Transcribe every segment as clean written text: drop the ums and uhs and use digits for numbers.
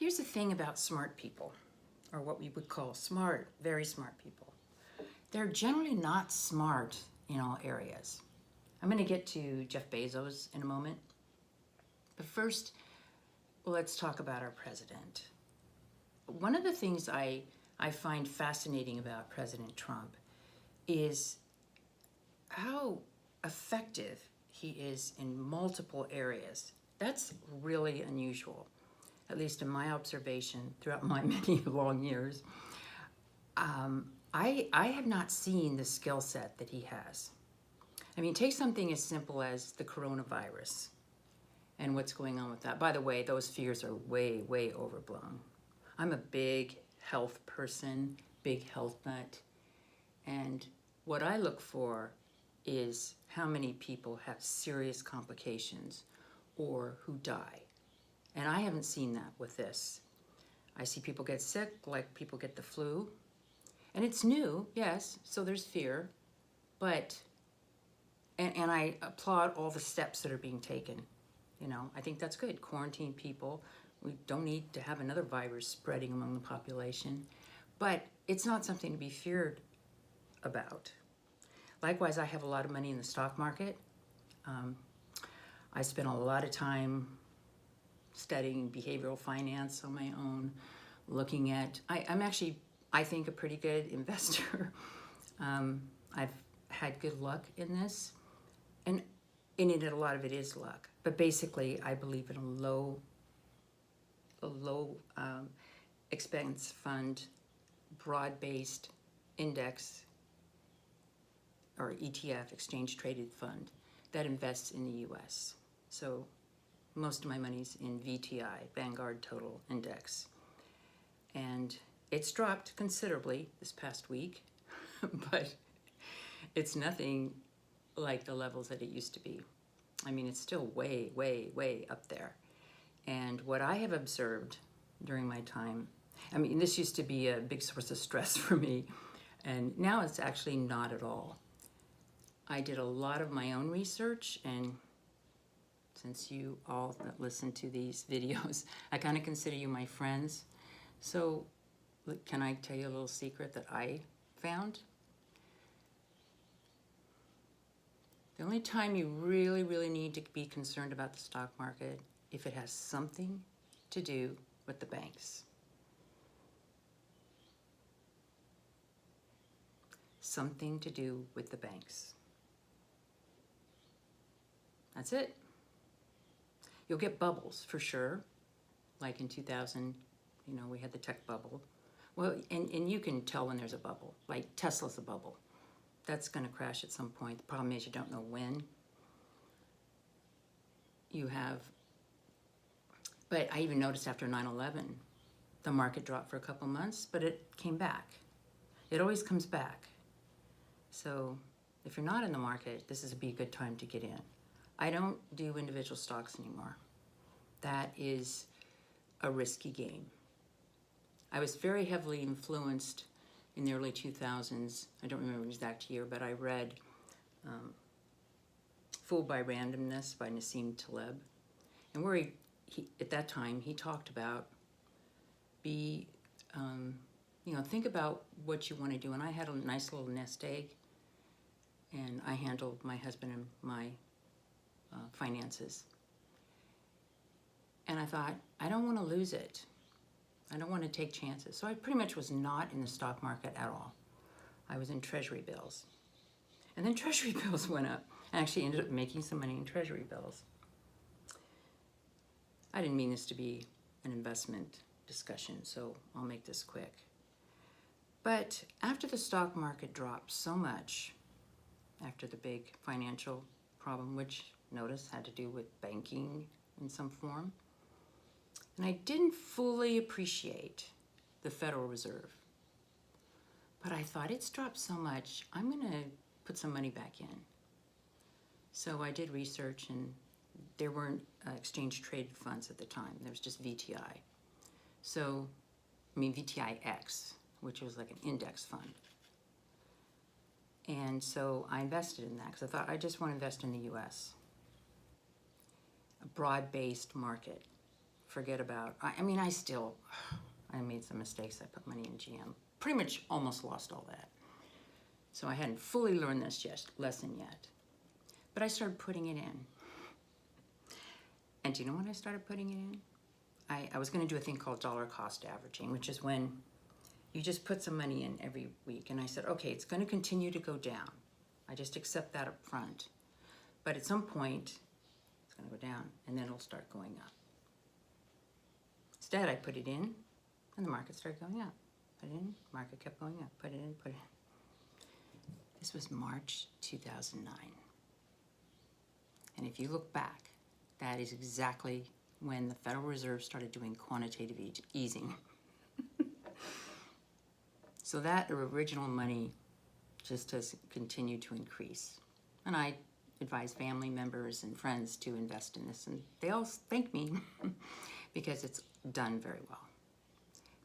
Here's the thing about smart people, or what we would call smart, very smart people. They're generally not smart in all areas. I'm going to get to Jeff Bezos in a moment. But first, let's talk about our president. One of the things I find fascinating about President Trump is how effective he is in multiple areas. That's really unusual, at least in my observation throughout my many long years. I have not seen the skill set that he has. I mean, take something as simple as the coronavirus and what's going on with that. By the way, those fears are way, way overblown. I'm a big health person, big health nut, and what I look for is how many people have serious complications or who die. And I haven't seen that with this. I see people get sick like people get the flu. And it's new, yes, so there's fear. But, and I applaud all the steps that are being taken. You know, I think that's good. Quarantine people. We don't need to have another virus spreading among the population. But it's not something to be feared about. Likewise, I have a lot of money in the stock market. I spent a lot of time studying behavioral finance on my own, looking at, I'm actually, I think, a pretty good investor. I've had good luck in this, and in it, a lot of it is luck. But basically, I believe in a low expense fund, broad-based index or ETF, exchange traded fund, that invests in the US. So most of my money's in VTI, Vanguard Total Index. And it's dropped considerably this past week, but it's nothing like the levels that it used to be. I mean, it's still way, way, way up there. And what I have observed during my time, I mean, this used to be a big source of stress for me, and now it's actually not at all. I did a lot of my own research, and since you all that listen to these videos, I kind of consider you my friends. So can I tell you a little secret that I found? The only time you really, really need to be concerned about the stock market if it has something to do with the banks. Something to do with the banks. That's it. You'll get bubbles for sure, like in 2000, you know, we had the tech bubble. Well, and you can tell when there's a bubble, like Tesla's a bubble. That's going to crash at some point. The problem is you don't know when. You have, but I even noticed after 9/11, the market dropped for a couple months, but it came back. It always comes back. So if you're not in the market, this is a good time to get in. I don't do individual stocks anymore. That is a risky game. I was very heavily influenced in the early 2000s. I don't remember the exact year, but I read Fooled by Randomness by Nassim Taleb. And where he at that time, he talked about think about what you want to do. And I had a nice little nest egg, and I handled my husband and my finances. And I thought, I don't want to lose it. I don't want to take chances. So I pretty much was not in the stock market at all. I was in treasury bills. And then treasury bills went up. I actually ended up making some money in treasury bills. I didn't mean this to be an investment discussion, so I'll make this quick. But after the stock market dropped so much, after the big financial problem, which, notice, had to do with banking in some form, and I didn't fully appreciate the Federal Reserve. But I thought, it's dropped so much, I'm going to put some money back in. So I did research, and there weren't exchange-traded funds at the time. There was just VTI. So, VTIX, which was like an index fund. And so I invested in that because I thought, I just want to invest in the US. A broad-based market. forget about. I mean, I made some mistakes. I put money in GM. Pretty much almost lost all that. So I hadn't fully learned this lesson yet. But I started putting it in. And do you know when I started putting it in? I was going to do a thing called dollar cost averaging, which is when you just put some money in every week. And I said, okay, it's going to continue to go down. I just accept that up front. But at some point, it's going to go down, and then it'll start going up. Instead, I put it in, and the market started going up. Put it in, market kept going up. Put it in, put it in. This was March 2009. And if you look back, that is exactly when the Federal Reserve started doing quantitative easing. So that original money just has continued to increase. And I advise family members and friends to invest in this, and they all thank me because it's done very well.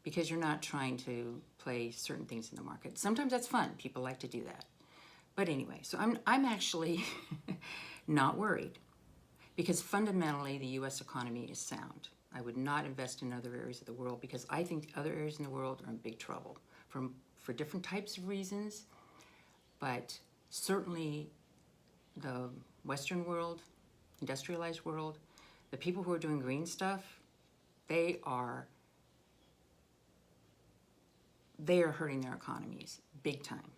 Because you're not trying to play certain things in the market. Sometimes that's fun. People like to do that. But anyway, so I'm actually not worried, because fundamentally the U.S. economy is sound. I would not invest in other areas of the world because I think other areas in the world are in big trouble for different types of reasons. But certainly the Western world, industrialized world, the people who are doing green stuff, they are hurting their economies big time.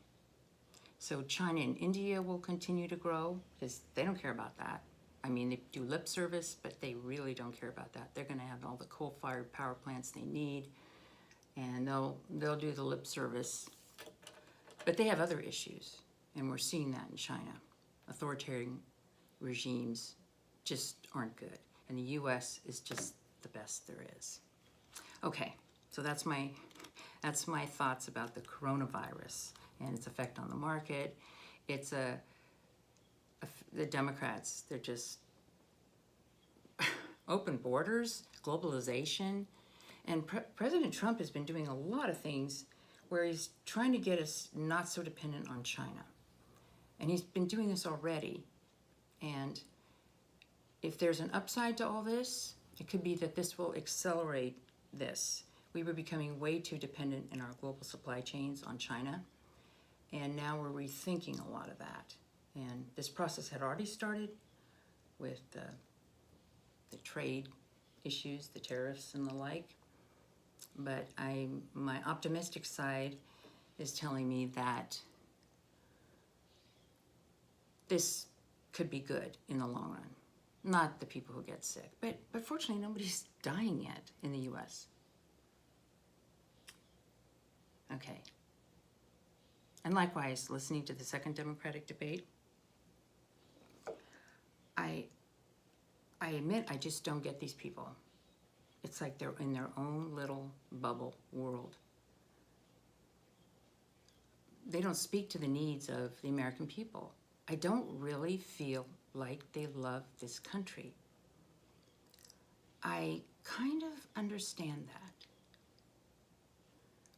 So China and India will continue to grow because they don't care about that. I mean, they do lip service, but they really don't care about that. They're going to have all the coal-fired power plants they need, and they'll do the lip service. But they have other issues, and we're seeing that in China. Authoritarian regimes just aren't good, and the U.S. is just the best there is. Okay, so that's my thoughts about the coronavirus and its effect on the market. It's the Democrats, they're just open borders, globalization. And President Trump has been doing a lot of things where he's trying to get us not so dependent on China. And he's been doing this already. And if there's an upside to all this, it could be that this will accelerate this. We were becoming way too dependent in our global supply chains on China. And now we're rethinking a lot of that. And this process had already started with the trade issues, the tariffs and the like. But my optimistic side is telling me that this could be good in the long run. Not the people who get sick, but fortunately nobody's dying yet in the U.S. Okay. And likewise, listening to the second Democratic debate, I admit I just don't get these people. It's like they're in their own little bubble world. They don't speak to the needs of the American people. I don't really feel like they love this country. I kind of understand that.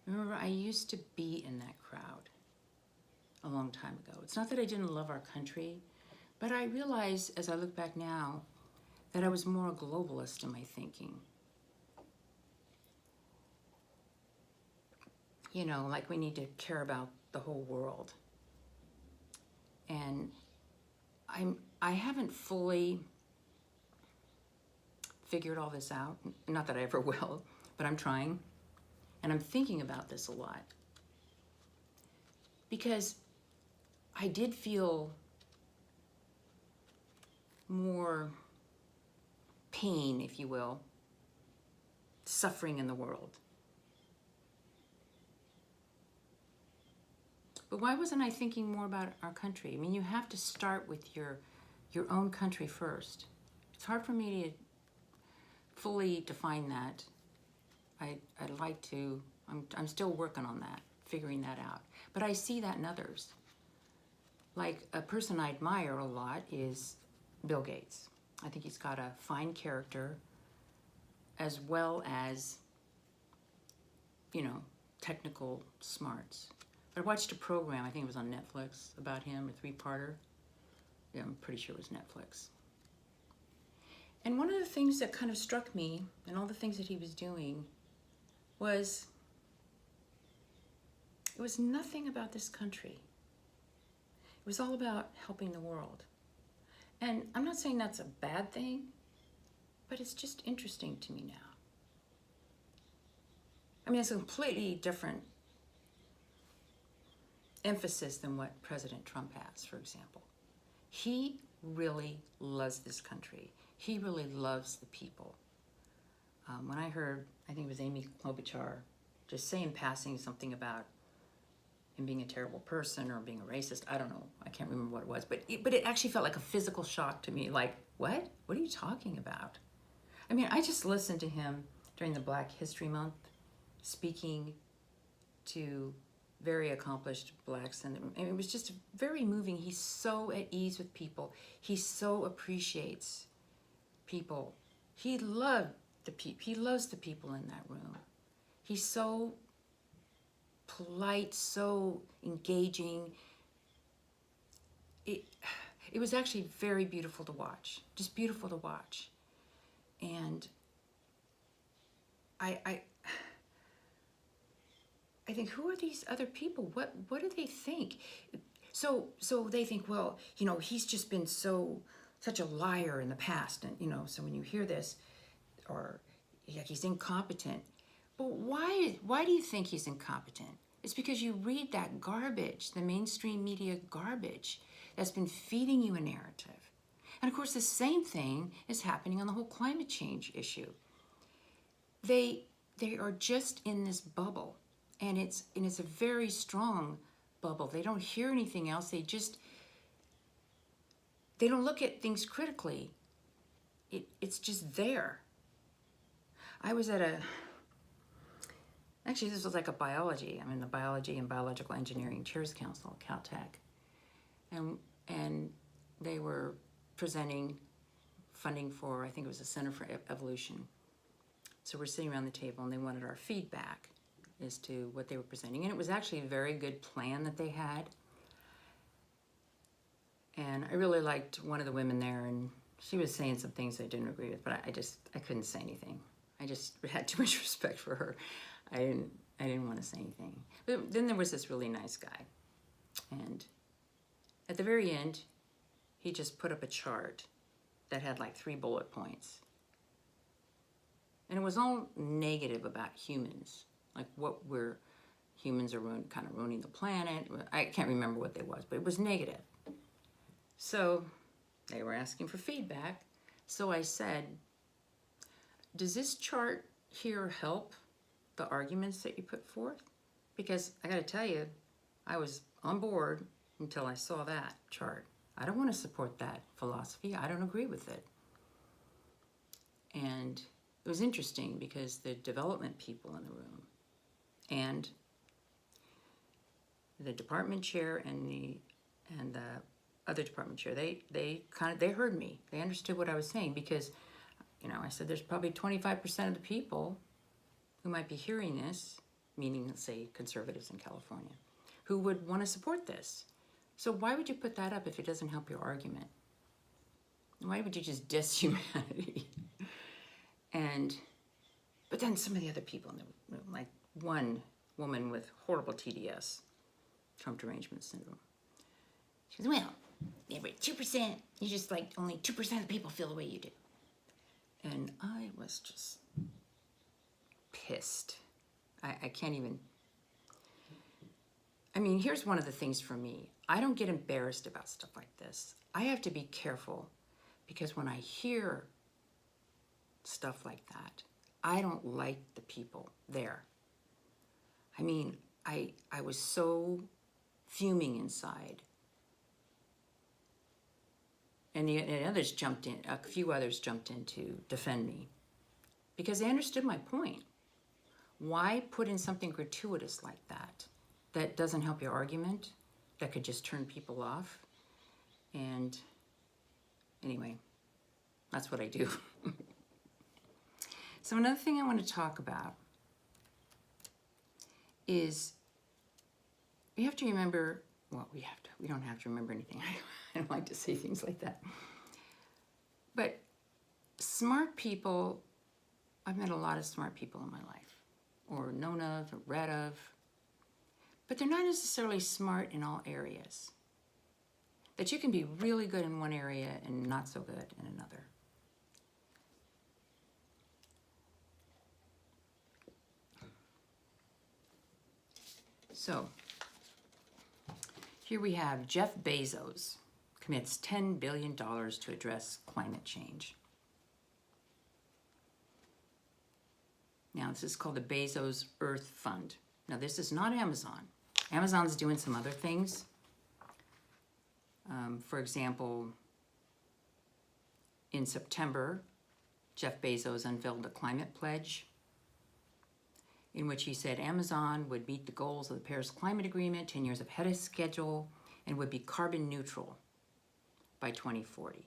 Remember, I used to be in that crowd a long time ago. It's not that I didn't love our country, but I realize as I look back now that I was more a globalist in my thinking. You know, like we need to care about the whole world. And I haven't fully figured all this out. Not that I ever will, but I'm trying. And I'm thinking about this a lot. Because I did feel more pain, if you will, suffering in the world. But why wasn't I thinking more about our country? I mean, you have to start with your own country first. It's hard for me to fully define that. I'd like to, I'm still working on that, figuring that out. But I see that in others. Like a person I admire a lot is Bill Gates. I think he's got a fine character as well as, you know, technical smarts. I watched a program, I think it was on Netflix, about him, a 3-parter. Yeah, I'm pretty sure it was Netflix. And one of the things that kind of struck me and all the things that he was doing was it was nothing about this country. It was all about helping the world. And I'm not saying that's a bad thing, but it's just interesting to me now. I mean, it's a completely different emphasis than what President Trump has, for example. He really loves this country. He really loves the people. When I heard, I think it was Amy Klobuchar, just say in passing something about him being a terrible person or being a racist, I don't know, I can't remember what it was, but it actually felt like a physical shock to me, like, what? What are you talking about? I mean, I just listened to him during the Black History Month, speaking to very accomplished blacks, and it was just very moving. He's so at ease with people. He so appreciates people. He loved the people. He loves the people in that room. He's so polite, so engaging. It was actually very beautiful to watch. Just beautiful to watch. And I think, who are these other people? What do they think? So they think, well, you know, he's just been such a liar in the past, and you know, so when you hear this, or yeah, he's incompetent. But why do you think he's incompetent? It's because you read that garbage, the mainstream media garbage that's been feeding you a narrative. And of course, the same thing is happening on the whole climate change issue. They are just in this bubble. And it's a very strong bubble. They don't hear anything else. They don't look at things critically. It's just there. I was at actually this was like a biology. I'm in the Biology and Biological Engineering Chairs Council, Caltech. And they were presenting funding for, I think it was the Center for Evolution. So we're sitting around the table and they wanted our feedback as to what they were presenting. And it was actually a very good plan that they had. And I really liked one of the women there, and she was saying some things I didn't agree with, but I couldn't say anything. I just had too much respect for her. I didn't want to say anything. But then there was this really nice guy. And at the very end, he just put up a chart that had like 3 bullet points. And it was all negative about humans. Like humans are kind of ruining the planet. I can't remember what they was, but it was negative. So they were asking for feedback. So I said, does this chart here help the arguments that you put forth? Because I got to tell you, I was on board until I saw that chart. I don't want to support that philosophy. I don't agree with it. And it was interesting because the development people in the room and the department chair and the other department chair, they heard me. They understood what I was saying, because, you know, I said there's probably 25% of the people who might be hearing this, meaning, let's say, conservatives in California, who would want to support this. So why would you put that up if it doesn't help your argument? Why would you just diss humanity? But then some of the other people in the room, like one woman with horrible TDS, Trump derangement syndrome. She goes, well, yeah, but 2%, you just like only 2% of the people feel the way you do. And I was just pissed. I can't even. I mean, here's one of the things for me. I don't get embarrassed about stuff like this. I have to be careful, because when I hear stuff like that, I don't like the people there. I mean, I was so fuming inside. And others jumped in, a few others jumped in to defend me, because they understood my point. Why put in something gratuitous like that doesn't help your argument, that could just turn people off? And anyway, that's what I do. So another thing I want to talk about is we have to remember, well, we don't have to remember anything. I don't like to say things like that. But smart people, I've met a lot of smart people in my life, or known of, or read of, but they're not necessarily smart in all areas. That you can be really good in one area and not so good in another. So, here we have Jeff Bezos commits $10 billion to address climate change. Now, this is called the Bezos Earth Fund. Now, this is not Amazon. Amazon's doing some other things. For example, in September, Jeff Bezos unveiled a climate pledge in which he said Amazon would meet the goals of the Paris Climate Agreement 10 years ahead of schedule and would be carbon neutral by 2040.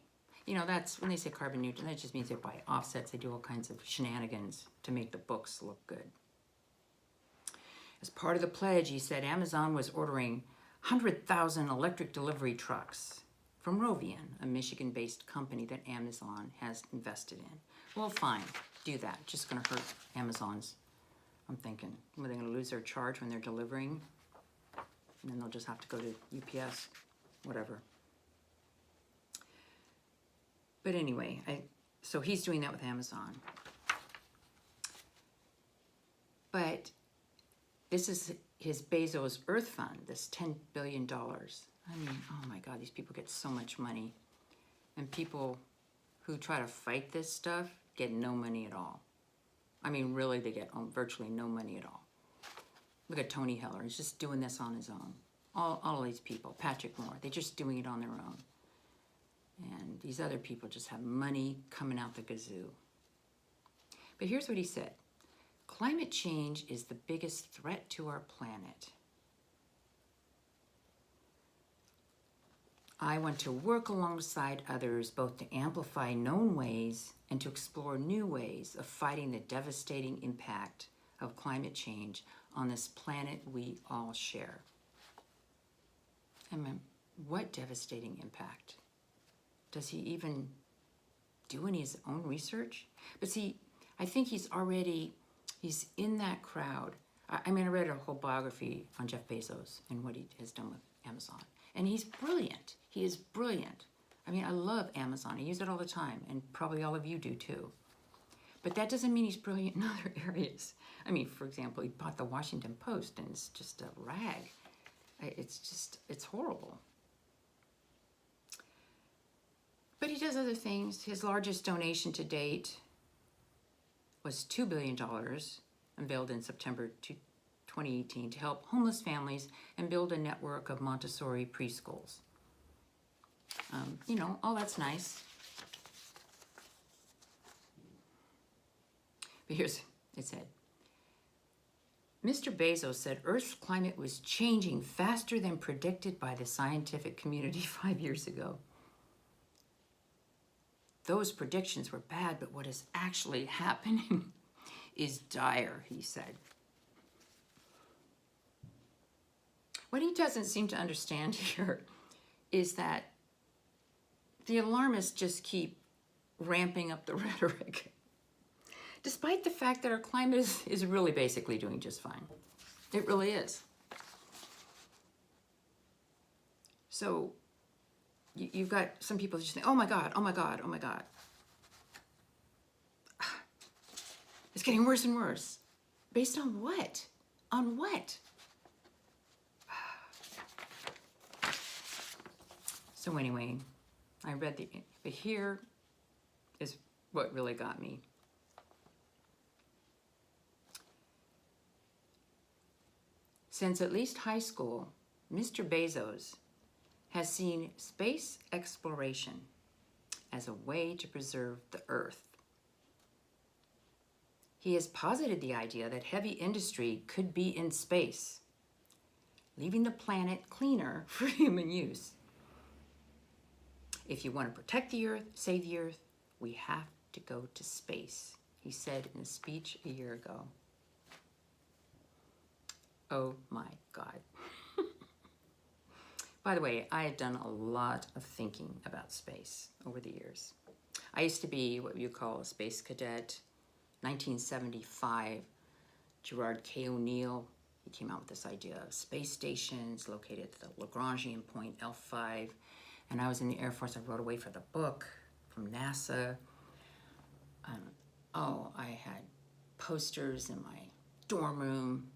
You know, that's when they say carbon neutral, that just means they buy offsets. They do all kinds of shenanigans to make the books look good. As part of the pledge, he said Amazon was ordering 100,000 electric delivery trucks from Rivian, a Michigan-based company that Amazon has invested in. Well, fine, do that. Just going to hurt Amazon's. I'm thinking, are they going to lose their charge when they're delivering? And then they'll just have to go to UPS, whatever. But anyway, so he's doing that with Amazon. But this is his Bezos Earth Fund, this $10 billion. I mean, oh my God, these people get so much money. And people who try to fight this stuff get no money at all. I mean, really, they get virtually no money at all. Look at Tony Heller. He's just doing this on his own. All of these people, Patrick Moore, they're just doing it on their own. And these other people just have money coming out the gazoo. But here's what he said. Climate change is the biggest threat to our planet. I want to work alongside others both to amplify known ways and to explore new ways of fighting the devastating impact of climate change on this planet we all share. I mean, what devastating impact? Does he even do any of his own research? But see, I think he's in that crowd. I mean, I read a whole biography on Jeff Bezos and what he has done with Amazon. And he's brilliant. He is brilliant. I mean, I love Amazon. I use it all the time, and probably all of you do too. But that doesn't mean he's brilliant in other areas. I mean, for example, he bought the Washington Post, and it's just a rag. It's horrible. But he does other things. His largest donation to date was $2 billion, unveiled in September 2018, to help homeless families and build a network of Montessori preschools. You know, all that's nice. But here's, it said, Mr. Bezos said Earth's climate was changing faster than predicted by the scientific community 5 years ago. Those predictions were bad, but what is actually happening is dire, he said. What he doesn't seem to understand here is that the alarmists just keep ramping up the rhetoric, despite the fact that our climate is really basically doing just fine. It really is. So you've got some people just think, oh my God, oh my God, oh my God. It's getting worse and worse. Based on what? On what? So anyway, I read but here is what really got me. Since at least high school, Mr. Bezos has seen space exploration as a way to preserve the Earth. He has posited the idea that heavy industry could be in space, leaving the planet cleaner for human use. If you want to protect the Earth, save the Earth, we have to go to space, he said in a speech a year ago. Oh my God. By the way, I have done a lot of thinking about space over the years. I used to be what you call a space cadet. 1975, Gerard K. O'Neill, he came out with this idea of space stations located at the Lagrangian point L5. And I was in the Air Force. I wrote away for the book from NASA. I had posters in my dorm room.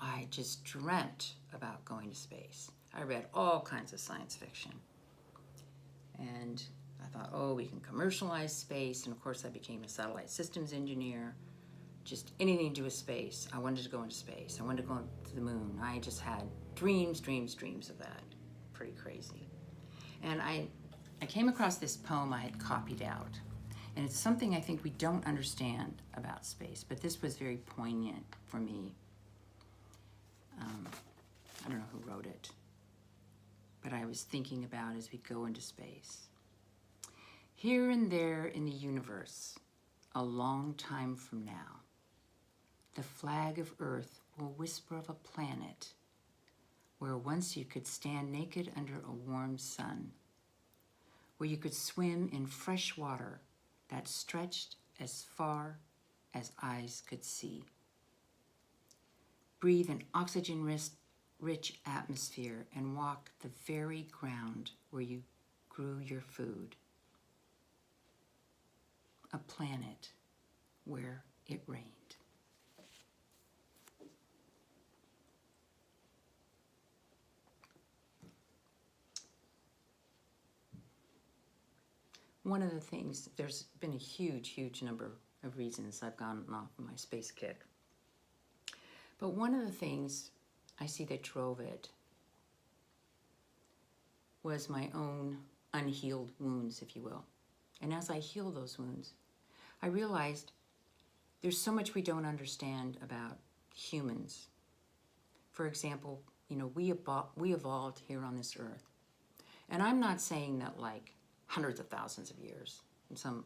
I just dreamt about going to space. I read all kinds of science fiction. And I thought, oh, we can commercialize space. And of course, I became a satellite systems engineer. Just anything to do with space. I wanted to go into space. I wanted to go to the moon. I just had dreams of that. Pretty crazy. And I came across this poem I had copied out. And it's something I think we don't understand about space, but this was very poignant for me. I don't know who wrote it, but I was thinking about as we go into space. Here and there in the universe, a long time from now, the flag of Earth will whisper of a planet where once you could stand naked under a warm sun, where you could swim in fresh water that stretched as far as eyes could see. Breathe an oxygen-rich atmosphere and walk the very ground where you grew your food. A planet where it rained. One of the things, there's been a huge number of reasons I've gone off my space kick. But one of the things I see that drove it was my own unhealed wounds, if you will. And as I heal those wounds, I realized there's so much we don't understand about humans. For example, we evolved here on this earth. And I'm not saying that like hundreds of thousands of years, and some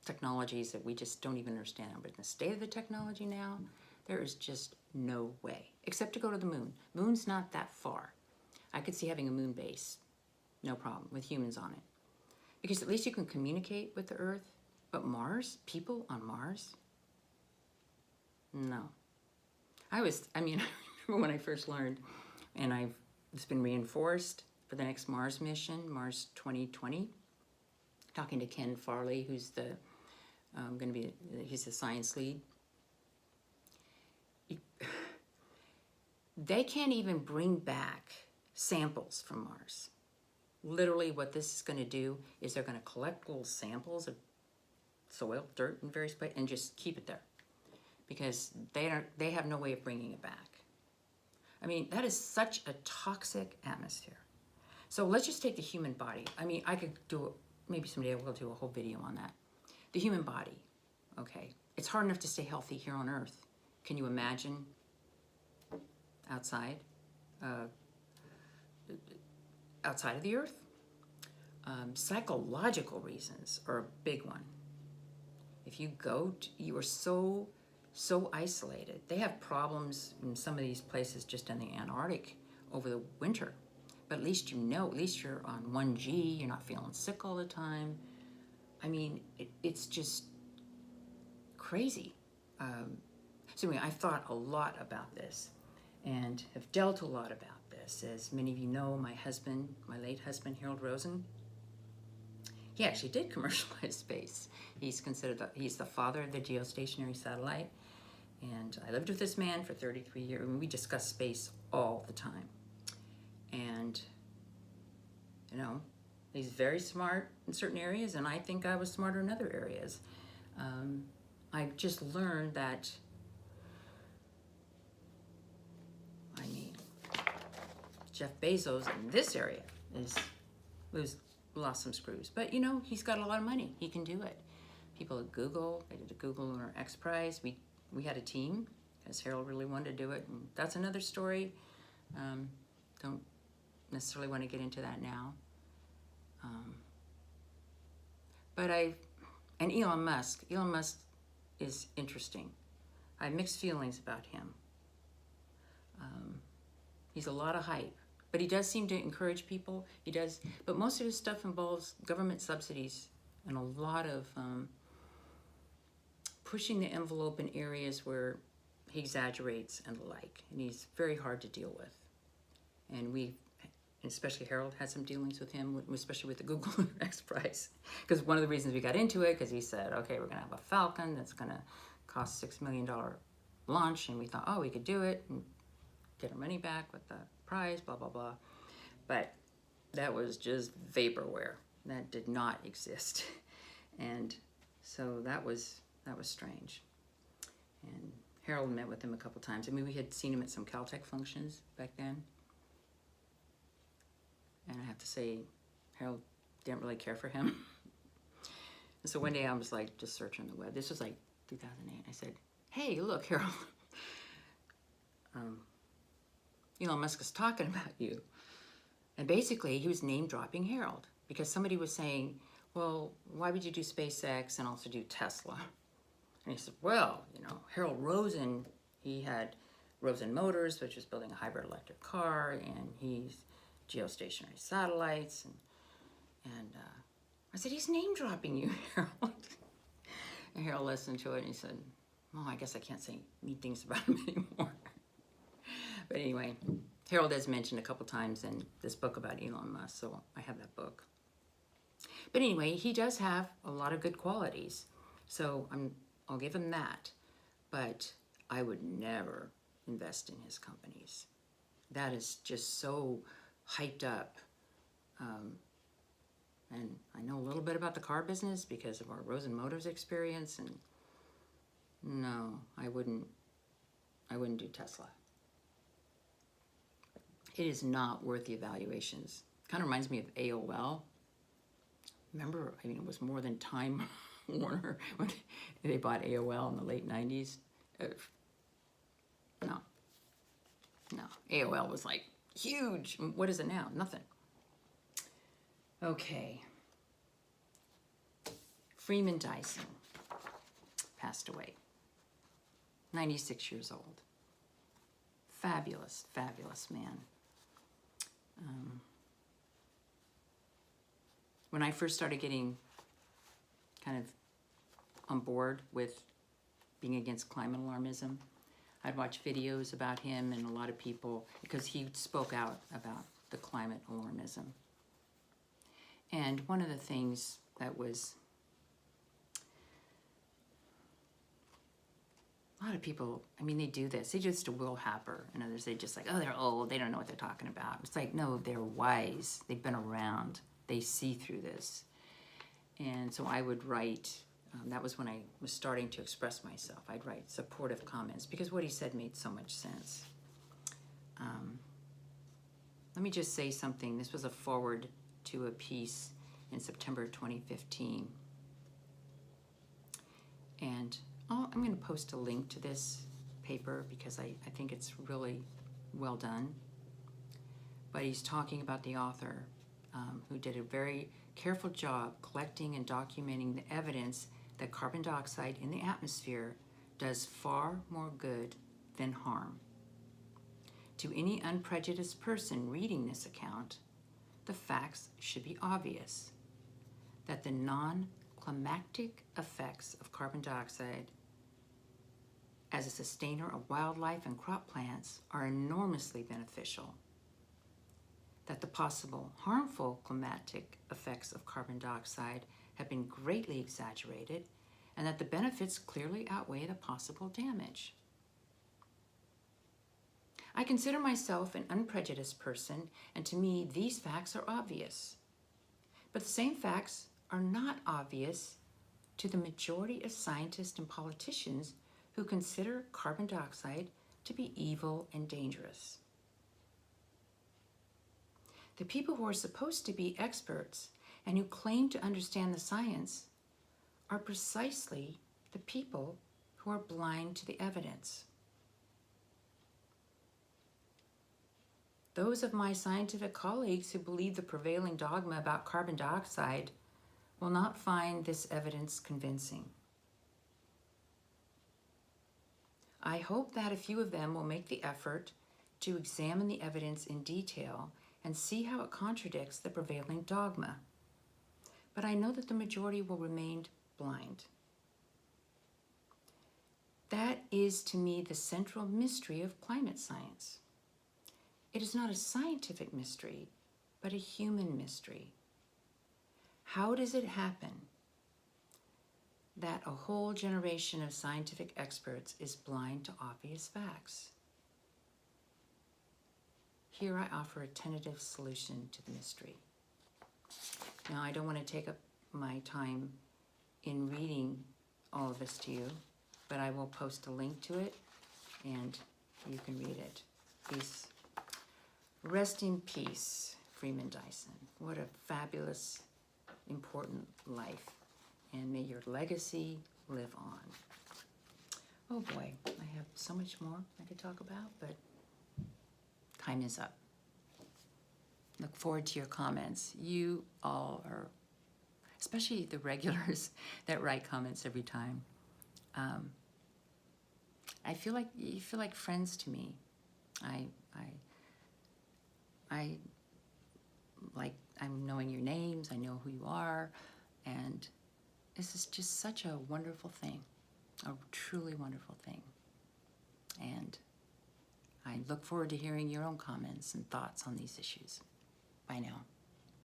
technologies that we just don't even understand. But in the state of the technology now, there is just no way, except to go to the moon. Moon's not that far. I could see having a moon base, no problem, with humans on it. Because at least you can communicate with the Earth. But Mars, people on Mars? No. I remember when I first learned, and it's been reinforced for the next Mars mission, Mars 2020, talking to Ken Farley, who's he's the science lead. They can't even bring back samples from Mars. Literally what this is going to do is they're going to collect little samples of soil, dirt in various places and just keep it there because they have no way of bringing it back. I mean, that is such a toxic atmosphere. So let's just take the human body. I mean, I could maybe someday I will do a whole video on that. The human body, okay? It's hard enough to stay healthy here on Earth. Can you imagine outside of the Earth? Psychological reasons are a big one. If you you are so isolated. They have problems in some of these places just in the Antarctic over the winter. But at least at least you're on 1G, you're not feeling sick all the time. I mean, it's just crazy. So anyway, I've thought a lot about this and have dealt a lot about this. As many of you know, my late husband, Harold Rosen, he actually did commercialize space. He's the father of the geostationary satellite. And I lived with this man for 33 years. I mean, we discussed space all the time. And, he's very smart in certain areas, and I think I was smarter in other areas. I just learned that, Jeff Bezos in this area lost some screws. But, he's got a lot of money. He can do it. People at Google, they did a Google Lunar X Prize. We had a team, because Harold really wanted to do it. And that's another story. Don't necessarily want to get into that now. And Elon Musk is interesting. I have mixed feelings about him. He's a lot of hype, But he does seem to encourage people. He does, but most of his stuff involves government subsidies and a lot of pushing the envelope in areas where he exaggerates and the like. And he's very hard to deal with. And especially Harold had some dealings with him, especially with the Google X Prize. Because one of the reasons we got into it, because he said, okay, we're going to have a Falcon that's going to cost $6 million launch. And we thought, oh, we could do it and get our money back with the prize, blah, blah, blah. But that was just vaporware. That did not exist. And so that was strange. And Harold met with him a couple times. I mean, we had seen him at some Caltech functions back then. And I have to say, Harold didn't really care for him. And so one day I was like, just searching the web. This was like 2008. I said, hey, look, Harold. Elon Musk is talking about you. And basically, he was name-dropping Harold. Because somebody was saying, well, why would you do SpaceX and also do Tesla? And he said, well, Harold Rosen, he had Rosen Motors, which was building a hybrid electric car, and he's geostationary satellites. And I said, he's name-dropping you, Harold. And Harold listened to it, and he said, well, I guess I can't say mean things about him anymore. But anyway, Harold has mentioned a couple times in this book about Elon Musk, so I have that book. But anyway, he does have a lot of good qualities, so I'll give him that. But I would never invest in his companies. That is just so hyped up. And I know a little bit about the car business because of our Rosen Motors experience, and no, I wouldn't do Tesla. It is not worth the evaluations. Kind of reminds me of AOL. Remember, I mean, it was more than Time Warner when they bought AOL in the late 90s. No. AOL was like huge. What is it now? Nothing. Okay. Freeman Dyson passed away. 96 years old. Fabulous, fabulous man. When I first started getting kind of on board with being against climate alarmism, I'd watch videos about him and a lot of people because he spoke out about the climate alarmism. And one of the things that was, a lot of people, I mean, they do this. They just a Will Happer and others, they just like, oh, they're old. They don't know what they're talking about. It's like, no, they're wise. They've been around. They see through this. And so I would write, that was when I was starting to express myself. I'd write supportive comments because what he said made so much sense. Let me just say something. This was a forward to a piece in September 2015. And I'm going to post a link to this paper because I think it's really well done. But he's talking about the author who did a very careful job collecting and documenting the evidence that carbon dioxide in the atmosphere does far more good than harm. To any unprejudiced person reading this account, the facts should be obvious that the non-climactic effects of carbon dioxide as a sustainer of wildlife and crop plants are enormously beneficial, that the possible harmful climatic effects of carbon dioxide have been greatly exaggerated, and that the benefits clearly outweigh the possible damage. I consider myself an unprejudiced person, and to me, these facts are obvious. But the same facts are not obvious to the majority of scientists and politicians who consider carbon dioxide to be evil and dangerous. The people who are supposed to be experts and who claim to understand the science are precisely the people who are blind to the evidence. Those of my scientific colleagues who believe the prevailing dogma about carbon dioxide will not find this evidence convincing. I hope that a few of them will make the effort to examine the evidence in detail and see how it contradicts the prevailing dogma. But I know that the majority will remain blind. That is, to me, the central mystery of climate science. It is not a scientific mystery, but a human mystery. How does it happen that a whole generation of scientific experts is blind to obvious facts? Here I offer a tentative solution to the mystery. Now, I don't want to take up my time in reading all of this to you, but I will post a link to it, and you can read it. Peace. Rest in peace, Freeman Dyson. What a fabulous, important life. And may your legacy live on. Oh boy, I have so much more I could talk about, but time is up. Look forward to your comments. You all are, especially the regulars that write comments every time. I feel like you feel like friends to me. I'm knowing your names. I know who you are, and this is just such a wonderful thing, a truly wonderful thing. And I look forward to hearing your own comments and thoughts on these issues. Bye now.